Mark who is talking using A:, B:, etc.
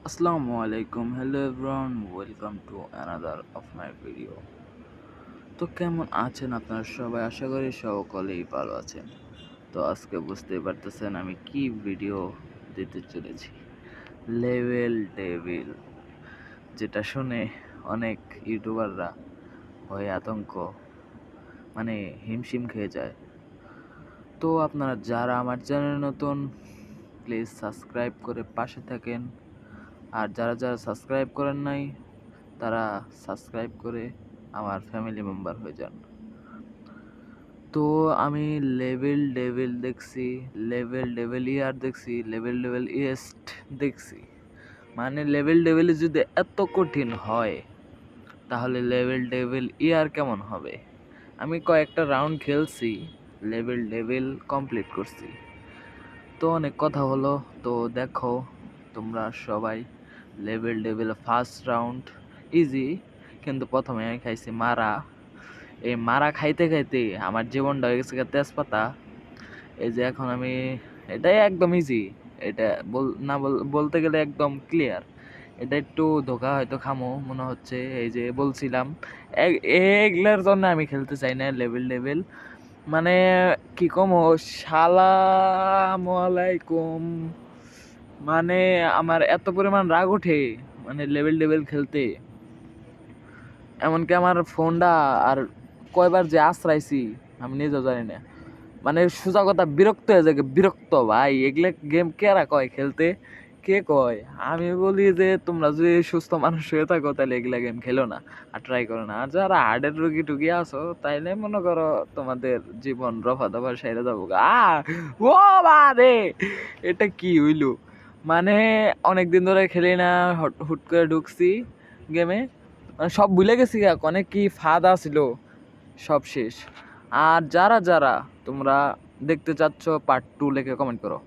A: Assalamu alaikum. Hello everyone. Welcome to another of my video. তো কেমন আছেন আপনারা সবাই? আশা করি সকলেই ভালো আছেন। তো আজকে বুঝতেই পারতেছেন আমি কি ভিডিও দিতে চলেছি। লেভেল ডেভিল, যেটা শুনে অনেক ইউটিউবাররা ভয়ে আতঙ্ক মানে হিমশিম খেয়ে যায়। তো আপনারা যারা আমার চ্যানেল নতুন, প্লিজ সাবস্ক্রাইব করে পাশে থাকেন। আর যারা যারা সাবস্ক্রাইব করেন নাই তারা সাবস্ক্রাইব করে আমার ফ্যামিলি মেম্বার হয়ে যান। তো আমি লেভেল ডেভিল দেখছি, লেভেল ডেভিল ইয়ার দেখছি, লেভেল ডেভিল ইস্ট দেখছি। মানে লেভেল ডেভিল যদি এত কঠিন হয় তাহলে লেভেল ডেভিল ইয়ার কেমন হবে? আমি কয়েকটা রাউন্ড খেলছি, লেভেল ডেভিল কমপ্লিট করছি। তো অনেক কথা হলো, তো দেখো তোমরা সবাই। Level devil first round easy, কিন্তু প্রথমে আমি খাইছি মারা। এই মারা খাইতে খাইতে আমার জীবনটা হয়ে গেছে তেজপাতা। এই যে এখন আমি, এটাই একদম ইজি, এটা বলতে গেলে একদম ক্লিয়ার। এটা একটু ধোকা হয়তো খামো মনে হচ্ছে, এই যে বলছিলাম এগুলার জন্য আমি খেলতে চাই না লেভেল ডেভিল। মানে কি কমো, সালাম আলাইকুম, মানে আমার এত পরিমাণ রাগ ওঠে মানে লেভেল ডেভিল খেলতে। এমনকি আমার ফোনটা আর কয়বার যে আশ্রাইছি আমি নিজেও জানি না। মানে সোজা কথা বিরক্ত হয়ে যায়, বিরক্ত ভাই। এগুলা গেম কেরা কয় খেলতে, কে কয়? আমি বলি যে তোমরা যদি সুস্থ মানুষ হয়ে থাকো তাহলে এগুলা গেম খেলো না আর ট্রাই করো না। আর যারা হার্টের রুগী টুগী আছো তাইলে মনে করো তোমাদের জীবন রফা দফা সেরে যাবো। ও বারে, এটা কি হইলো? মানে অনেকদিন ধরে খেলি না, হুট করে ঢুকছি গেমে, মানে সব ভুলে গেছি। অনেক কি ফাঁদ ছিল, সব শেষ। আর যারা যারা তোমরা দেখতে চাচ্ছ পার্ট 2 লিখে কমেন্ট করো।